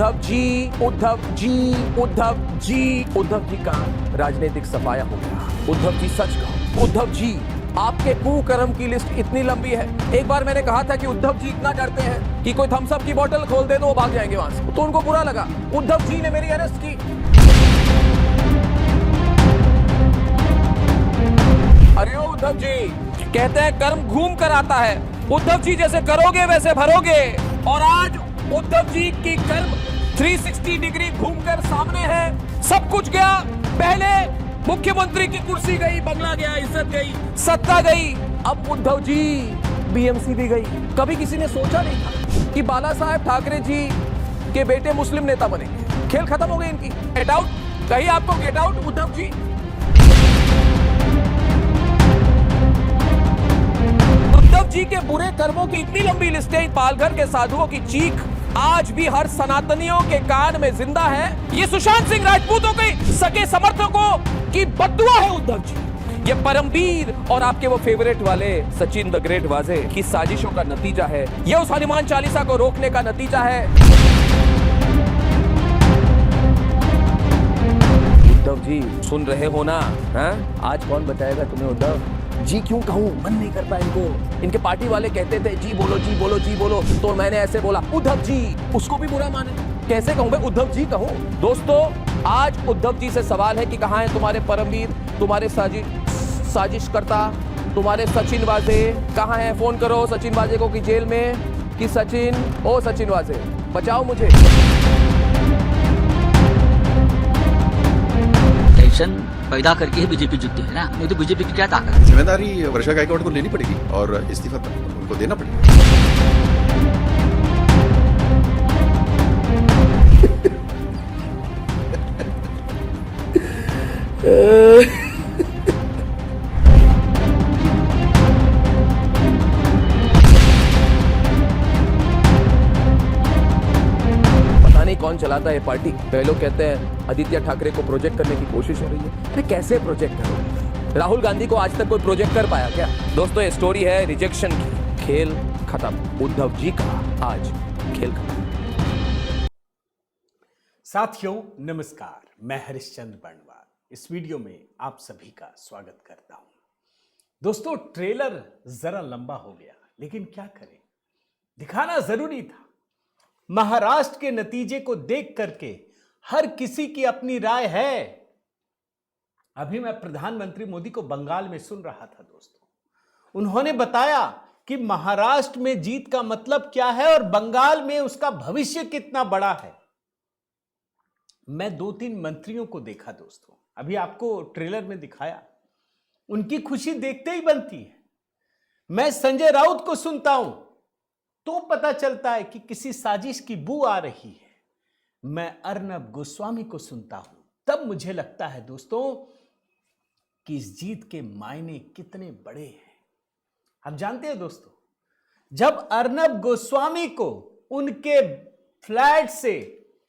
उद्धव जी, उद्धव जी, उद्धव जी, उद्धव जी का राजनीतिक सफाया हो गया। उद्धव जी सच कहो, उद्धव जी आपके कुकर्म की लिस्ट इतनी लंबी है। एक बार मैंने कहा था कि उद्धव जी इतना डरते हैं कि कोई थम्स अप की बोतल खोल दे तो वो भाग जाएंगे वहां से, तो उनको बुरा लगा। उद्धव जी ने मेरी अरेस्ट की। अरे ओ उद्धव जी, कहते हैं कर्म घूम कर आता है। उद्धव जी जैसे करोगे वैसे भरोगे, और आज उद्धव जी की कर्म 360 डिग्री घूमकर सामने है। सब कुछ गया, पहले मुख्यमंत्री की कुर्सी गई, बंगला गया, इज्जत गई, सत्ता गई, अब उद्धव जी बीएमसी भी गई। कभी किसी ने सोचा नहीं था कि बाला साहेब ठाकरे जी के बेटे मुस्लिम नेता बनेंगे। खेल खत्म हो गई इनकी। गेट आउट, कहीं आपको गेट आउट उद्धव जी। उद्धव जी के बुरे कर्मों की इतनी लंबी लिस्टें, पालघर के साधुओं की चीख आज भी हर सनातनियों के कान में जिंदा है। ये सुशांत सिंह राजपूतों के सगे समर्थकों की बद्दुआ है उद्धव जी। ये परमवीर और आपके वो फेवरेट वाले सचिन द ग्रेट वाजे की साजिशों का नतीजा है। ये उस हनुमान चालीसा को रोकने का नतीजा है। उद्धव जी सुन रहे हो ना? आज कौन बचाएगा तुम्हें उद्धव जी? क्यों कहूं, मन नहीं करता इनको। इनके पार्टी वाले कहते थे जी बोलो, जी बोलो, जी बोलो, तो मैंने ऐसे बोला उद्धव जी, उसको भी बुरा माने। कैसे कहूं मैं उद्धव जी कहूं? दोस्तों, आज उद्धव जी से सवाल है कि कहां है तुम्हारे परमवीर, तुम्हारे साजिशकर्ता, तुम्हारे सचिन वाजे कहां है? फोन करो सचिन वाजे को कि जेल में, कि सचिन, ओ सचिन वाजे बचाओ मुझे। पैदा करके ही बीजेपी जीतती है ना, नहीं तो बीजेपी की क्या ताकत है? जिम्मेदारी वर्षा गायकवाड़ को लेनी पड़ेगी और इस्तीफा उनको देना पड़ेगा। कौन चलाता है ये पार्टी? कई लोग कहते हैं आदित्य ठाकरे को प्रोजेक्ट करने की कोशिश हो रही है। अरे कैसे प्रोजेक्ट करोगे? राहुल गांधी को आज तक कोई प्रोजेक्ट कर पाया क्या? दोस्तों, ये स्टोरी है रिजेक्शन की। खेल खत्म। उद्धव जी का आज खेल खत्म। साथियों नमस्कार, मैं हरिश्चंद्र बर्णवाल इस वीडियो में आप सभी का स्वागत करता हूं। दोस्तों, ट्रेलर जरा लंबा हो गया, लेकिन क्या करें, दिखाना जरूरी था। महाराष्ट्र के नतीजे को देख करके हर किसी की अपनी राय है। अभी मैं प्रधानमंत्री मोदी को बंगाल में सुन रहा था दोस्तों। उन्होंने बताया कि महाराष्ट्र में जीत का मतलब क्या है और बंगाल में उसका भविष्य कितना बड़ा है। मैं 2-3 मंत्रियों को देखा दोस्तों, अभी आपको ट्रेलर में दिखाया। उनकी खुशी देखते ही बनती है। मैं संजय राउत को सुनता हूं तो पता चलता है कि किसी साजिश की बू आ रही है। मैं अर्नब गोस्वामी को सुनता हूं तब मुझे लगता है दोस्तों कि इस जीत के मायने कितने बड़े हैं। आप जानते हैं दोस्तों, जब अर्नब गोस्वामी को उनके फ्लैट से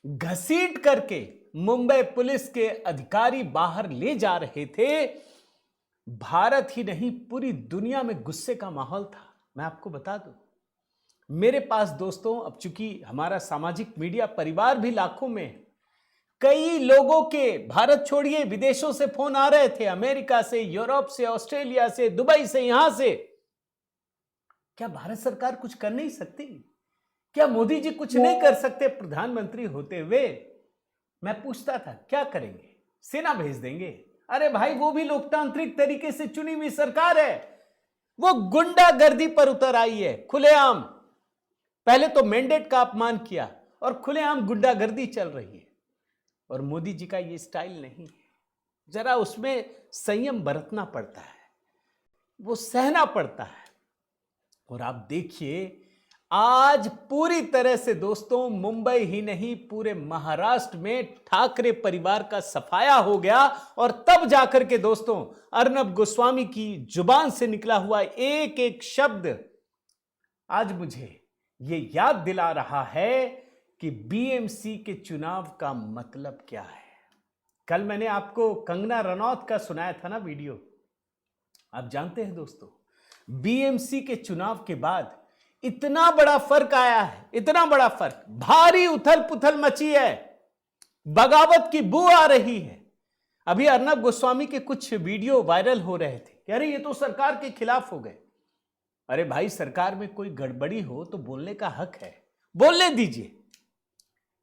घसीट करके मुंबई पुलिस के अधिकारी बाहर ले जा रहे थे, भारत ही नहीं पूरी दुनिया में गुस्से का माहौल था। मैं आपको बता दूं, मेरे पास दोस्तों, अब चूंकि हमारा सामाजिक मीडिया परिवार भी लाखों में है, कई लोगों के भारत छोड़िए विदेशों से फोन आ रहे थे, अमेरिका से, यूरोप से, ऑस्ट्रेलिया से, दुबई से, यहां से। क्या भारत सरकार कुछ कर नहीं सकती? क्या मोदी जी कुछ नहीं कर सकते प्रधानमंत्री होते हुए? मैं पूछता था क्या करेंगे? सेना भेज देंगे? अरे भाई, वो भी लोकतांत्रिक तरीके से चुनी हुई सरकार है। वो गुंडागर्दी पर उतर आई है खुलेआम। पहले तो मैंडेट का अपमान किया और खुलेआम गुंडागर्दी चल रही है। और मोदी जी का ये स्टाइल नहीं है। जरा उसमें संयम बरतना पड़ता है, वो सहना पड़ता है। और आप देखिए, आज पूरी तरह से दोस्तों मुंबई ही नहीं पूरे महाराष्ट्र में ठाकरे परिवार का सफाया हो गया। और तब जाकर के दोस्तों अर्नब गोस्वामी की जुबान से निकला हुआ एक एक शब्द आज मुझे ये याद दिला रहा है कि बीएमसी के चुनाव का मतलब क्या है। कल मैंने आपको कंगना रनौत का सुनाया था ना वीडियो। आप जानते हैं दोस्तों, बीएमसी के चुनाव के बाद इतना बड़ा फर्क आया है, इतना बड़ा फर्क, भारी उथल पुथल मची है, बगावत की बू आ रही है। अभी अर्नब गोस्वामी के कुछ वीडियो वायरल हो रहे थे कि अरे ये तो सरकार के खिलाफ हो गए। अरे भाई, सरकार में कोई गड़बड़ी हो तो बोलने का हक है, बोलने दीजिए,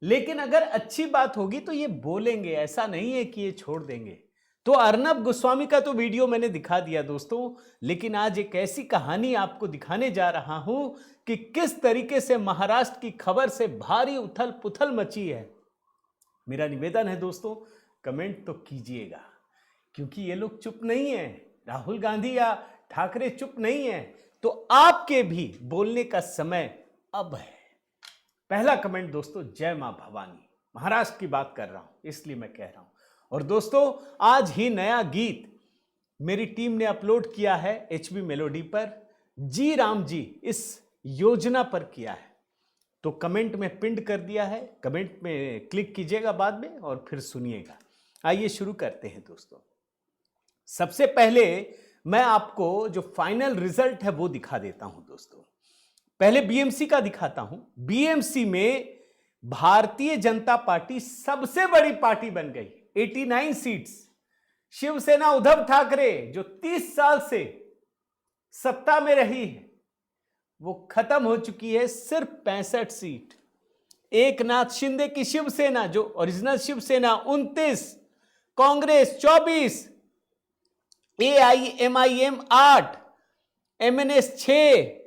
लेकिन अगर अच्छी बात होगी तो ये बोलेंगे, ऐसा नहीं है कि ये छोड़ देंगे। तो अर्नब गोस्वामी का तो वीडियो मैंने दिखा दिया दोस्तों, लेकिन आज एक ऐसी कहानी आपको दिखाने जा रहा हूं कि किस तरीके से महाराष्ट्र की खबर से भारी उथल पुथल मची है। मेरा निवेदन है दोस्तों, कमेंट तो कीजिएगा, क्योंकि ये लोग चुप नहीं है, राहुल गांधी या ठाकरे चुप नहीं है, तो आपके भी बोलने का समय अब है। पहला कमेंट दोस्तों, जय मां भवानी, महाराष्ट्र की बात कर रहा हूं इसलिए मैं कह रहा हूं। और दोस्तों, आज ही नया गीत मेरी टीम ने अपलोड किया है HB मेलोडी पर, जी राम जी इस योजना पर किया है, तो कमेंट में पिंड कर दिया है, कमेंट में क्लिक कीजिएगा बाद में और फिर सुनिएगा। आइए शुरू करते हैं दोस्तों। सबसे पहले मैं आपको जो फाइनल रिजल्ट है वो दिखा देता हूं दोस्तों। पहले BMC का दिखाता हूं। BMC में भारतीय जनता पार्टी सबसे बड़ी पार्टी बन गई, 89 सीट्स। शिवसेना उद्धव ठाकरे जो 30 साल से सत्ता में रही है वो खत्म हो चुकी है, सिर्फ 65 सीट। एक नाथ शिंदे की शिवसेना जो original Shiv Sena 29, Congress 24, AIMIM 8, MNS 6।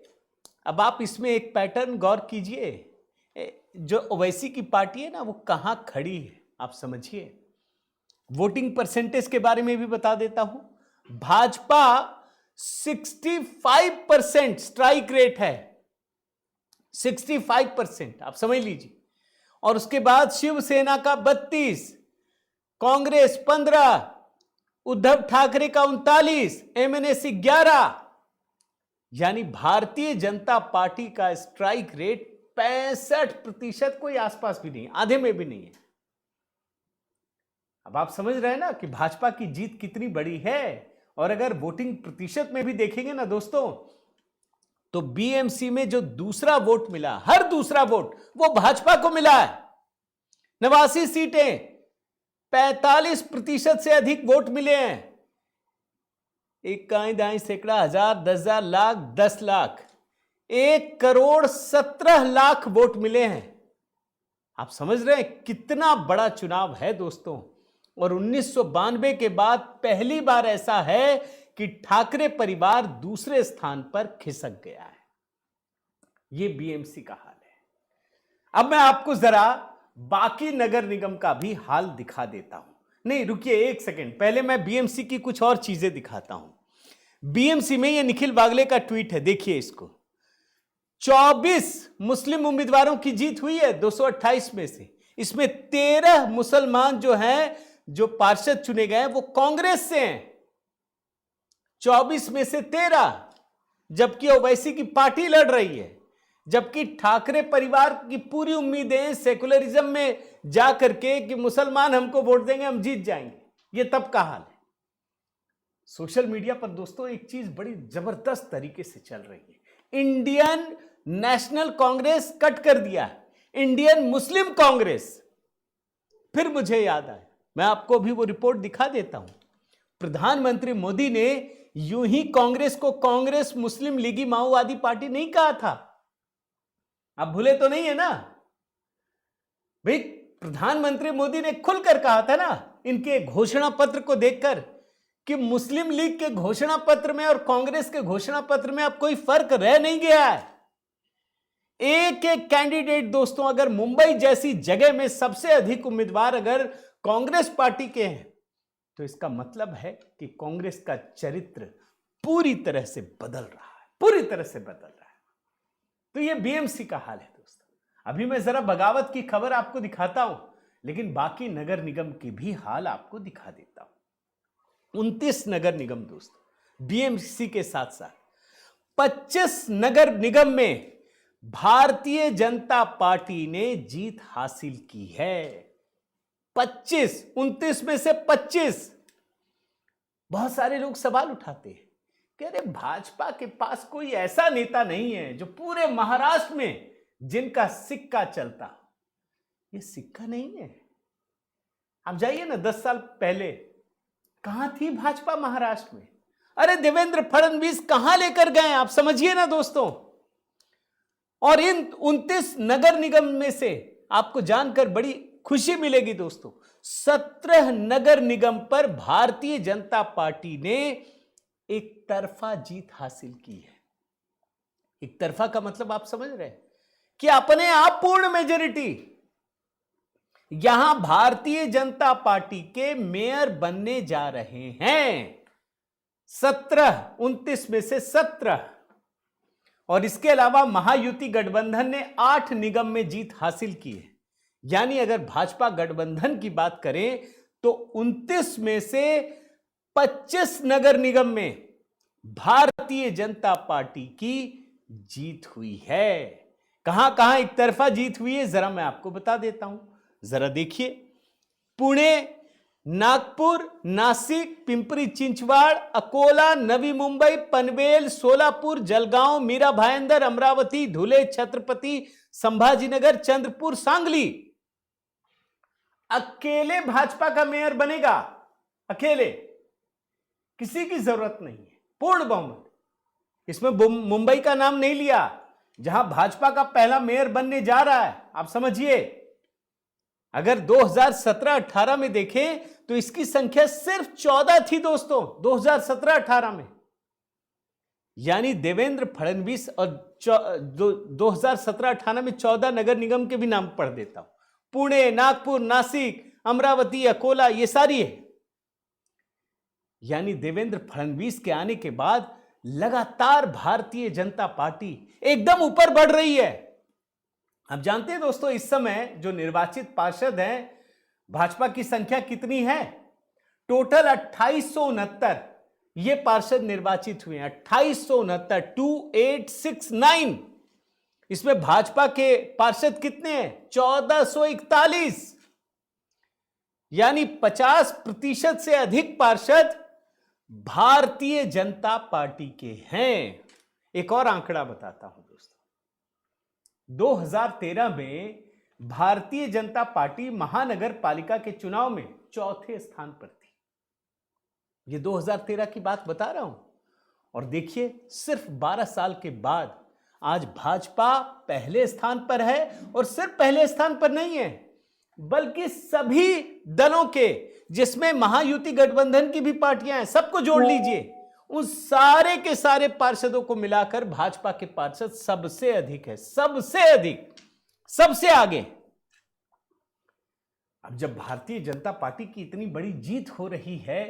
अब आप इसमें एक पैटर्न गौर कीजिए, जो ओवैसी की पार्टी है ना वो कहां खड़ी है आप समझिए। वोटिंग परसेंटेज के बारे में भी बता देता हूं। भाजपा 65% स्ट्राइक रेट है, 65% आप समझ लीजिए। और उसके बाद शिवसेना का 32, कांग्रेस 15, उद्धव ठाकरे का 39, MNS 11। यानी भारतीय जनता पार्टी का स्ट्राइक रेट 65%, कोई आसपास भी नहीं, आधे में भी नहीं है। अब आप समझ रहे हैं ना कि भाजपा की जीत कितनी बड़ी है। और अगर वोटिंग प्रतिशत में भी देखेंगे ना दोस्तों, तो BMC में जो दूसरा वोट मिला, हर दूसरा वोट वो भाजपा को मिला है। 89 सीटें, 45% से अधिक वोट मिले हैं। इक्काई दाई सैकड़ा, हजार, 10,000, लाख, 10 लाख, 1,17,00,000 वोट मिले हैं। आप समझ रहे हैं कितना बड़ा चुनाव है दोस्तों। और 1992 के बाद पहली बार ऐसा है कि ठाकरे परिवार दूसरे स्थान पर खिसक गया है। यह BMC का हाल है। अब मैं आपको जरा बाकी नगर निगम का भी हाल दिखा देता हूं। नहीं रुकिए एक सेकंड, पहले मैं BMC की कुछ और चीजें दिखाता हूं। BMC में यह निखिल बागले का ट्वीट है, देखिए इसको। 24 मुस्लिम उम्मीदवारों की जीत हुई है 228 में से। इसमें 13 मुसलमान जो हैं, जो पार्षद चुने गए हैं वो कांग्रेस से हैं, 24 में से 13। जबकि ओवैसी की पार्टी लड़ रही है, जबकि ठाकरे परिवार की पूरी उम्मीदें सेकुलरिज्म में जाकर के कि मुसलमान हमको वोट देंगे, हम जीत जाएंगे। ये तब का हाल है। सोशल मीडिया पर दोस्तों एक चीज बड़ी जबरदस्त तरीके से चल रही है। इंडियन नेशनल कांग्रेस कट कर दिया है, इंडियन मुस्लिम कांग्रेस। फिर मुझे याद आया, मैं आपको भी वो रिपोर्ट दिखा देता हूं। प्रधानमंत्री मोदी ने यूं ही कांग्रेस को कांग्रेस मुस्लिम लीगी माओवादी पार्टी नहीं कहा था। आप भूले तो नहीं है ना भाई, प्रधानमंत्री मोदी ने खुलकर कहा था ना इनके घोषणा पत्र को देखकर कि मुस्लिम लीग के घोषणा पत्र में और कांग्रेस के घोषणा पत्र में अब कोई फर्क रह नहीं गया है। एक एक कैंडिडेट दोस्तों, अगर मुंबई जैसी जगह में सबसे अधिक उम्मीदवार अगर कांग्रेस पार्टी के हैं, तो इसका मतलब है कि कांग्रेस का चरित्र पूरी तरह से बदल रहा है, पूरी तरह से बदल रहा है। तो ये BMC का हाल है दोस्तों। अभी मैं जरा बगावत की खबर आपको दिखाता हूं, लेकिन बाकी नगर निगम के भी हाल आपको दिखा देता हूं। 29 नगर निगम दोस्तों BMC के साथ साथ 25 नगर निगम में भारतीय जनता पार्टी ने जीत हासिल की है। 25, 29 में से 25। बहुत सारे लोग सवाल उठाते हैं कि अरे भाजपा के पास कोई ऐसा नेता नहीं है जो पूरे महाराष्ट्र में जिनका सिक्का चलता। ये सिक्का नहीं है। आप जाइए ना 10 साल पहले, कहां थी भाजपा महाराष्ट्र में? अरे देवेंद्र फडणवीस कहां लेकर गए, आप समझिए ना दोस्तों। और इन 29 नगर निगम में से आपको जानकर बड़ी खुशी मिलेगी दोस्तों, 17 नगर निगम पर भारतीय जनता पार्टी ने एक तरफा जीत हासिल की है। एक तरफा का मतलब आप समझ रहे हैं कि अपने आप पूर्ण मेजॉरिटी। यहां भारतीय जनता पार्टी के मेयर बनने जा रहे हैं 17, 29 में से 17। और इसके अलावा महायुति गठबंधन ने 8 निगम में जीत हासिल की है। यानी अगर भाजपा गठबंधन की बात करें तो 29 में से 25 नगर निगम में भारतीय जनता पार्टी की जीत हुई है। कहां कहां एक तरफा जीत हुई है जरा मैं आपको बता देता हूं, जरा देखिए। पुणे, नागपुर, नासिक, पिंपरी चिंचवाड़, अकोला, नवी मुंबई, पनवेल, सोलापुर, जलगांव, मीरा भाईंदर, अमरावती, धुले, छत्रपति संभाजीनगर, चंद्रपुर, सांगली। अकेले भाजपा का मेयर बनेगा, अकेले, किसी की जरूरत नहीं है, पूर्ण बहुमत। इसमें मुंबई का नाम नहीं लिया जहां भाजपा का पहला मेयर बनने जा रहा है। आप समझिए, अगर 2017-18 में देखें तो इसकी संख्या सिर्फ 14 थी दोस्तों, 2017-18 में। यानी देवेंद्र फडणवीस और 2017-18 में 14 नगर निगम के भी नाम पढ़ देता हूं, पुणे, नागपुर, नासिक, अमरावती, अकोला, ये सारी है। यानी देवेंद्र फडणवीस के आने के बाद लगातार भारतीय जनता पार्टी एकदम ऊपर बढ़ रही है। आप जानते हैं दोस्तों, इस समय जो निर्वाचित पार्षद हैं, भाजपा की संख्या कितनी है? टोटल 2869 ये पार्षद निर्वाचित हुए हैं, 2869, 2869। इसमें भाजपा के पार्षद कितने हैं? 1441। यानी 50% से अधिक पार्षद भारतीय जनता पार्टी के हैं। एक और आंकड़ा बताता हूं दोस्तों, 2013 में भारतीय जनता पार्टी महानगर पालिका के चुनाव में 4थे स्थान पर थी। ये 2013 की बात बता रहा हूं। और देखिए, सिर्फ 12 साल के बाद आज भाजपा पहले स्थान पर है। और सिर्फ पहले स्थान पर नहीं है, बल्कि सभी दलों के, जिसमें महायुति गठबंधन की भी पार्टियां हैं, सबको जोड़ लीजिए, उन सारे के सारे पार्षदों को मिलाकर भाजपा के पार्षद सबसे अधिक है, सबसे अधिक, सबसे आगे। अब जब भारतीय जनता पार्टी की इतनी बड़ी जीत हो रही है,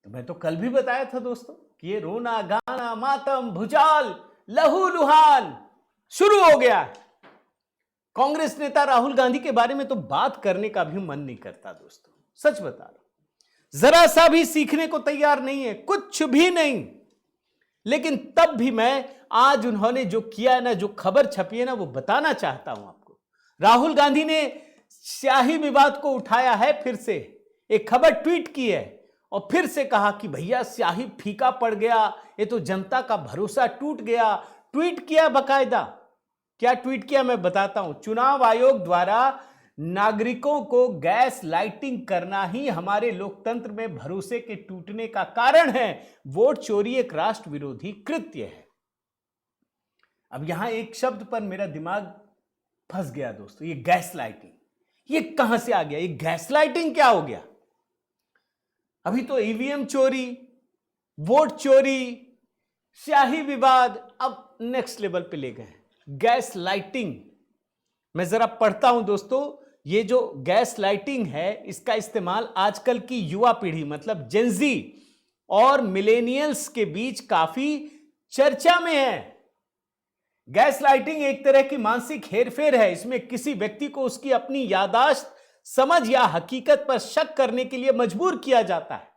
तो मैं तो कल भी बताया था दोस्तों कि ये रोना गाना मातम भुचाल लहू लुहान शुरू हो गया है। कांग्रेस नेता राहुल गांधी के बारे में तो बात करने का भी मन नहीं करता दोस्तों, सच बता रहा हूं। जरा सा भी सीखने को तैयार नहीं है, कुछ भी नहीं। लेकिन तब भी मैं आज उन्होंने जो किया है ना, जो खबर छपी है ना, वो बताना चाहता हूं आपको। राहुल गांधी ने स्याही विवाद को उठाया है, फिर से एक खबर ट्वीट की है और फिर से कहा कि भैया स्याही फीका पड़ गया, ये तो जनता का भरोसा टूट गया। ट्वीट किया बकायदा। क्या ट्वीट किया मैं बताता हूं। चुनाव आयोग द्वारा नागरिकों को गैस लाइटिंग करना ही हमारे लोकतंत्र में भरोसे के टूटने का कारण है। वोट चोरी एक राष्ट्र विरोधी कृत्य है। अब यहां एक शब्द पर मेरा दिमाग फंस गया दोस्तों, ये गैस लाइटिंग, ये कहां से आ गया? ये गैस लाइटिंग क्या हो गया? अभी तो ईवीएम चोरी, वोट चोरी, स्याही विवाद, अब नेक्स्ट लेवल पे ले गए गैस लाइटिंग। मैं जरा पढ़ता हूं दोस्तों, ये जो गैस लाइटिंग है, इसका इस्तेमाल आजकल की युवा पीढ़ी मतलब जेनजी और मिलेनियल्स के बीच काफी चर्चा में है। गैस लाइटिंग एक तरह की मानसिक हेरफेर है। इसमें किसी व्यक्ति को उसकी अपनी याददाश्त, समझ या हकीकत पर शक करने के लिए मजबूर किया जाता है।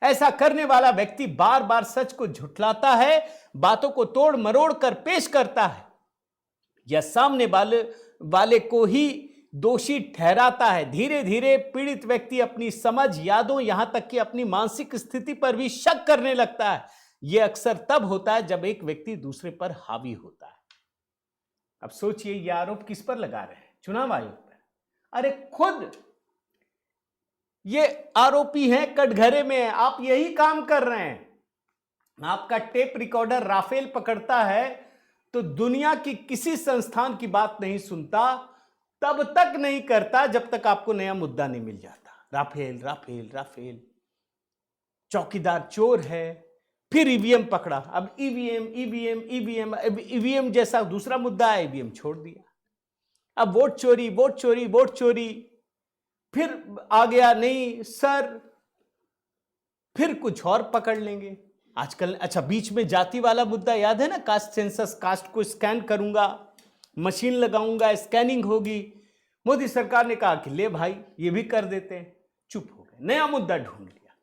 ऐसा करने वाला व्यक्ति बार बार सच को झुठलाता है, बातों को तोड़ मरोड़ कर पेश करता है या सामने वाले को ही दोषी ठहराता है। धीरे धीरे पीड़ित व्यक्ति अपनी समझ, यादों, यहां तक कि अपनी मानसिक स्थिति पर भी शक करने लगता है। यह अक्सर तब होता है जब एक व्यक्ति दूसरे पर हावी होता है। अब सोचिए, यह आरोप किस पर लगा रहे हैं? चुनाव आयोग पर। अरे खुद ये आरोपी हैं, कटघरे में है, आप यही काम कर रहे हैं। आपका टेप रिकॉर्डर राफेल पकड़ता है तो दुनिया की किसी संस्थान की बात नहीं सुनता, तब तक नहीं करता जब तक आपको नया मुद्दा नहीं मिल जाता। राफेल राफेल राफेल, चौकीदार चोर है, फिर ईवीएम पकड़ा, अब ईवीएम ईवीएम ईवीएम, ईवीएम जैसा दूसरा मुद्दा है, ईवीएम छोड़ दिया। अब वोट चोरी वोट चोरी वोट चोरी, फिर आ गया नहीं सर, फिर कुछ और पकड़ लेंगे आजकल। अच्छा, बीच में जाति वाला मुद्दा याद है ना, कास्ट सेंसस, कास्ट को स्कैन करूंगा, मशीन लगाऊंगा, स्कैनिंग होगी। मोदी सरकार ने कहा कि ले भाई ये भी कर देते हैं, चुप हो गए, नया मुद्दा ढूंढ लिया।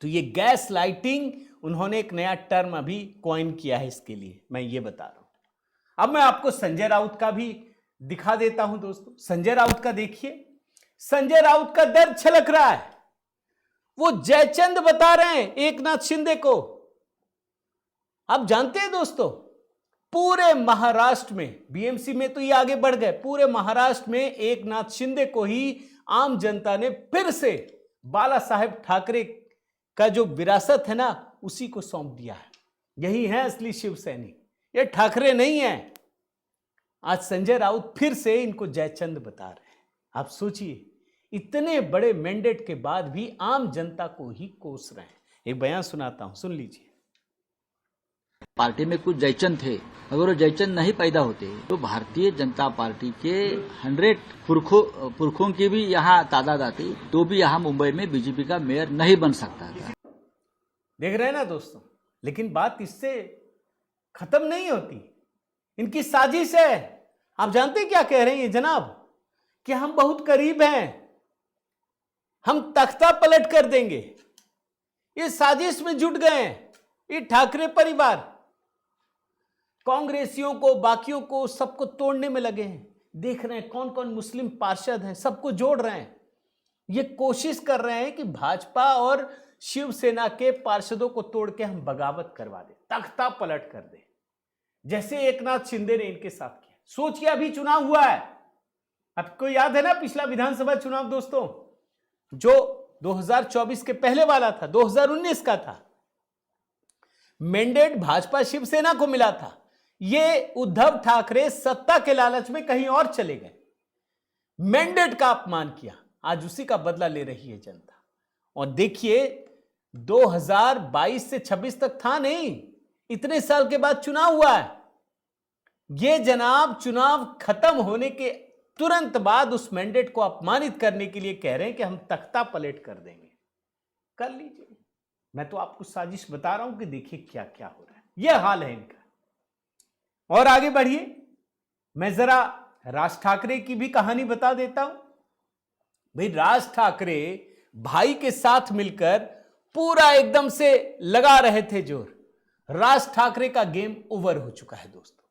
तो ये गैस लाइटिंग, उन्होंने एक नया टर्म अभी कॉइन किया है इसके लिए, मैं ये बता रहा हूं। अब मैं आपको संजय राउत का भी दिखा देता हूं दोस्तों। संजय राउत का देखिए, संजय राउत का दर्द छलक रहा है। वो जयचंद बता रहे हैं एकनाथ शिंदे को। आप जानते हैं दोस्तों, पूरे महाराष्ट्र में, बीएमसी में तो ये आगे बढ़ गए, पूरे महाराष्ट्र में एकनाथ शिंदे को ही आम जनता ने फिर से बाला साहेब ठाकरे का जो विरासत है ना, उसी को सौंप दिया है। यही है असली शिवसैनिक, ये ठाकरे नहीं है। आज संजय राउत फिर से इनको जयचंद बता रहे हैं। आप सोचिए, इतने बड़े मैंडेट के बाद भी आम जनता को ही कोस रहे हैं। एक बयान सुनाता हूं, सुन लीजिए। पार्टी में कुछ जयचंद थे, अगर वो जयचंद नहीं पैदा होते तो भारतीय जनता पार्टी के 100 पुरखों की भी यहाँ तादाद आती, तो भी यहाँ मुंबई में बीजेपी का मेयर नहीं बन सकता था। देख रहे हैं ना दोस्तों, लेकिन बात इससे खत्म नहीं होती, इनकी साजिश है। आप जानते हैं क्या कह रहे हैं ये जनाब, कि हम बहुत करीब हैं, हम तख्ता पलट कर देंगे। ये साजिश में जुट गए हैं ये ठाकरे परिवार, कांग्रेसियों को, बाकियों को, सबको तोड़ने में लगे हैं। देख रहे हैं कौन कौन मुस्लिम पार्षद हैं, सबको जोड़ रहे हैं। ये कोशिश कर रहे हैं कि भाजपा और शिवसेना के पार्षदों को तोड़ के हम बगावत करवा दें, तख्ता पलट कर दें, जैसे एकनाथ शिंदे ने इनके साथ किया। सोचिए, अभी चुनाव हुआ है, आपको याद है ना पिछला विधानसभा चुनाव दोस्तों, जो 2024 के पहले वाला था, 2019 का था। मैंडेट भाजपा शिवसेना को मिला था। ये उद्धव ठाकरे सत्ता के लालच में कहीं और चले गए, मैंडेट का अपमान किया। आज उसी का बदला ले रही है जनता। और देखिए, 2022 से 26 तक था नहीं, इतने साल के बाद चुनाव हुआ है। ये जनाब चुनाव खत्म होने के तुरंत बाद उस मैंडेट को अपमानित करने के लिए कह रहे हैं कि हम तख्ता पलट कर देंगे। कर लीजिए, मैं तो आपको साजिश बता रहा हूं कि देखिए क्या क्या हो रहा है। यह हाल है इनका। और आगे बढ़िए, मैं जरा राज ठाकरे की भी कहानी बता देता हूं। भाई, राज ठाकरे भाई के साथ मिलकर पूरा एकदम से लगा रहे थे जोर। राज ठाकरे का गेम ओवर हो चुका है दोस्तों,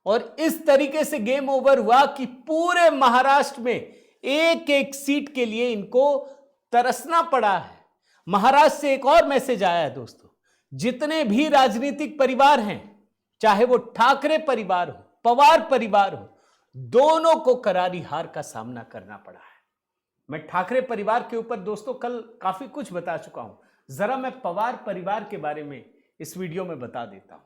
और इस तरीके से गेम ओवर हुआ कि पूरे महाराष्ट्र में एक एक सीट के लिए इनको तरसना पड़ा है। महाराष्ट्र से एक और मैसेज आया है दोस्तों, जितने भी राजनीतिक परिवार हैं, चाहे वो ठाकरे परिवार हो, पवार परिवार हो, दोनों को करारी हार का सामना करना पड़ा है। मैं ठाकरे परिवार के ऊपर दोस्तों कल काफी कुछ बता चुका हूं, जरा मैं पवार परिवार के बारे में इस वीडियो में बता देता हूं।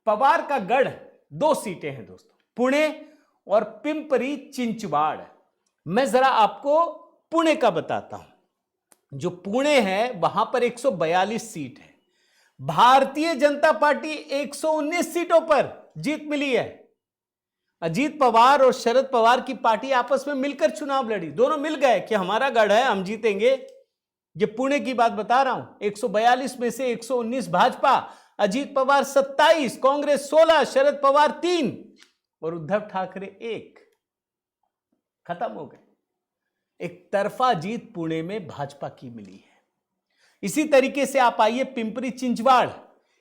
पवार का गढ़ 2 सीटें हैं दोस्तों, पुणे और पिंपरी चिंचवाड़। मैं जरा आपको पुणे का बताता हूं। जो पुणे है वहां पर 142 सीट है। भारतीय जनता पार्टी 119 सीटों पर जीत मिली है। अजीत पवार और शरद पवार की पार्टी आपस में मिलकर चुनाव लड़ी, दोनों मिल गए कि हमारा गढ़ है, हम जीतेंगे। ये पुणे की बात बता रहा हूं। 142 में से 119 भाजपा, अजीत पवार 27, कांग्रेस 16, शरद पवार 3 और उद्धव ठाकरे 1। खत्म हो गए। एक तरफा जीत पुणे में भाजपा की मिली है। इसी तरीके से आप आइए पिंपरी चिंचवाड़,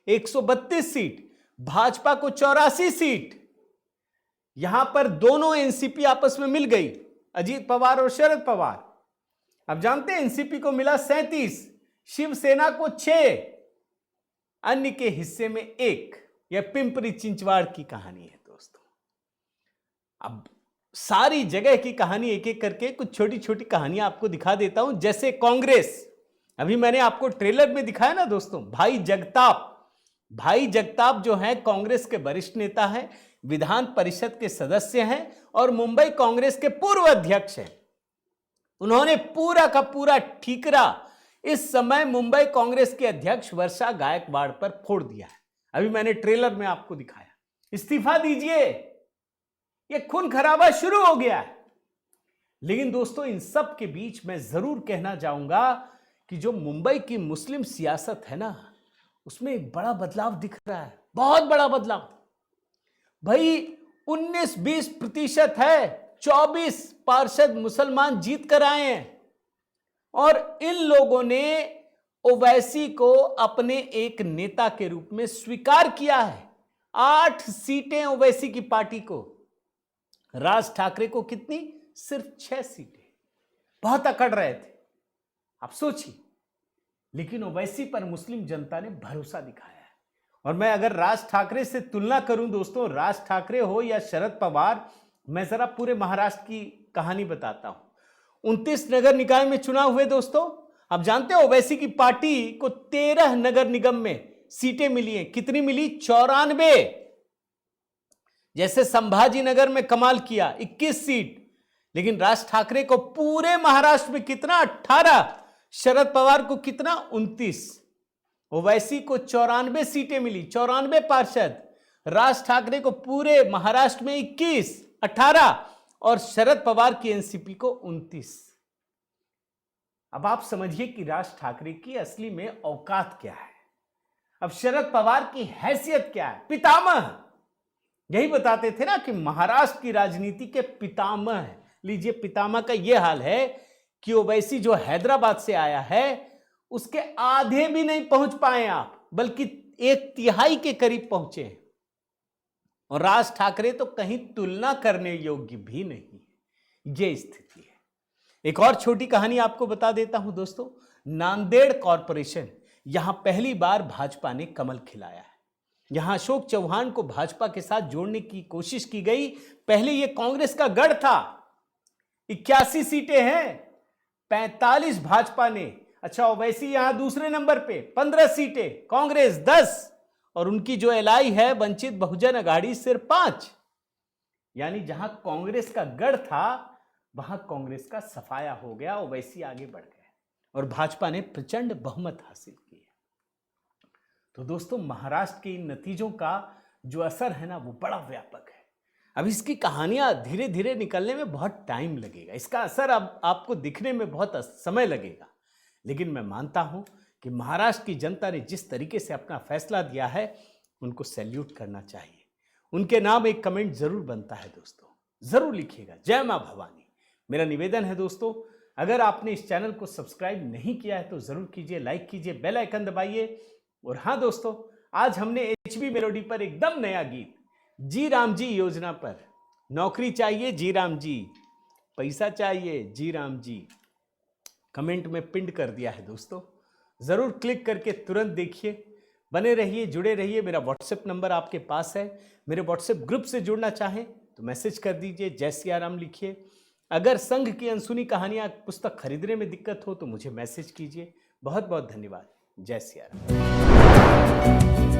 132 सीट, भाजपा को 84 सीट। यहां पर दोनों एनसीपी आपस में मिल गई, अजीत पवार और शरद पवार। अब जानते हैं एनसीपी को मिला 37, शिवसेना को 6। अन्य के हिस्से में एक। यह पिंपरी चिंचवाड़ की कहानी है दोस्तों। अब सारी जगह की कहानी एक एक करके कुछ छोटी छोटी कहानियां आपको दिखा देता हूं। जैसे कांग्रेस, अभी मैंने आपको ट्रेलर में दिखाया ना दोस्तों, भाई जगताप जो है कांग्रेस के वरिष्ठ नेता हैं, विधान परिषद के सदस्य हैं और मुंबई कांग्रेस के पूर्व अध्यक्ष हैं। उन्होंने पूरा का पूरा ठीकरा इस समय मुंबई कांग्रेस के अध्यक्ष वर्षा गायकवाड़ पर फोड़ दिया है। अभी मैंने ट्रेलर में आपको दिखाया, इस्तीफा दीजिए, ये खून खराबा शुरू हो गया है। लेकिन दोस्तों इन सब के बीच मैं जरूर कहना चाहूंगा कि जो मुंबई की मुस्लिम सियासत है ना, उसमें एक बड़ा बदलाव दिख रहा है, बहुत बड़ा बदलाव। भाई 19-20% है, 24 पार्षद मुसलमान जीत कर आए हैं और इन लोगों ने ओवैसी को अपने एक नेता के रूप में स्वीकार किया है। 8 सीटें ओवैसी की पार्टी को, राज ठाकरे को कितनी? सिर्फ 6 सीटें। बहुत अकड़ रहे थे, आप सोचिए। लेकिन ओवैसी पर मुस्लिम जनता ने भरोसा दिखाया है। और मैं अगर राज ठाकरे से तुलना करूं दोस्तों, राज ठाकरे हो या शरद पवार, मैं जरा पूरे महाराष्ट्र की कहानी बताता हूं। 29 नगर निकाय में चुनाव हुए दोस्तों। आप जानते हो ओवैसी की पार्टी को 13 नगर निगम में सीटें मिली हैं। कितनी मिली? 94। जैसे संभाजी नगर में कमाल किया, 21 सीट। लेकिन राज ठाकरे को पूरे महाराष्ट्र में कितना? 18। शरद पवार को कितना? 29। ओवैसी को 94 सीटें मिली, 94 पार्षद। राज ठाकरे को पूरे महाराष्ट्र में 21, 18 और शरद पवार की एनसीपी को 29। अब आप समझिए कि राज ठाकरे की असली में औकात क्या है। अब शरद पवार की हैसियत क्या है? पितामह। यही बताते थे ना कि महाराष्ट्र की राजनीति के पितामह है। लीजिए, पितामह का यह हाल है कि ओवैसी जो हैदराबाद से आया है उसके आधे भी नहीं पहुंच पाए आप, बल्कि 1/3 के करीब पहुंचे हैं। और राज ठाकरे तो कहीं तुलना करने योग्य भी नहीं है। यह स्थिति है। एक और छोटी कहानी आपको बता देता हूं दोस्तों। नांदेड़ कॉरपोरेशन, यहां पहली बार भाजपा ने कमल खिलाया है। यहां अशोक चौहान को भाजपा के साथ जोड़ने की कोशिश की गई। पहले यह कांग्रेस का गढ़ था। 81 सीटें हैं, 45 भाजपा ने। अच्छा, ओवैसी यहां दूसरे नंबर पे, 15 सीटें, कांग्रेस 10 और उनकी जो एलआई है वंचित बहुजन अघाड़ी सिर्फ 5। यानी जहां कांग्रेस का गढ़ था वहां कांग्रेस का सफाया हो गया, ओवैसी आगे बढ़ गए और भाजपा ने प्रचंड बहुमत हासिल किया। तो दोस्तों महाराष्ट्र के इन नतीजों का जो असर है ना, वो बड़ा व्यापक है। अब इसकी कहानियां धीरे धीरे निकलने में बहुत टाइम लगेगा, इसका असर अब आपको दिखने में बहुत समय लगेगा। लेकिन मैं मानता हूं कि महाराष्ट्र की जनता ने जिस तरीके से अपना फैसला दिया है, उनको सैल्यूट करना चाहिए। उनके नाम एक कमेंट जरूर बनता है दोस्तों, जरूर लिखिएगा, जय मां भवानी। मेरा निवेदन है दोस्तों, अगर आपने इस चैनल को सब्सक्राइब नहीं किया है तो जरूर कीजिए, लाइक कीजिए, बेल आइकन दबाइए। और हाँ दोस्तों, आज हमने एचबी मेलोडी पर एकदम नया गीत जी राम जी योजना पर, नौकरी चाहिए जी राम जी, पैसा चाहिए जी राम जी, कमेंट में पिन कर दिया है दोस्तों। जरूर क्लिक करके तुरंत देखिए। बने रहिए, जुड़े रहिए। मेरा व्हाट्सएप नंबर आपके पास है। मेरे व्हाट्सएप ग्रुप से जुड़ना चाहें तो मैसेज कर दीजिए, जय सिया राम लिखिए। अगर संघ की अनसुनी कहानियां पुस्तक खरीदने में दिक्कत हो तो मुझे मैसेज कीजिए। बहुत बहुत धन्यवाद। जय सिया राम।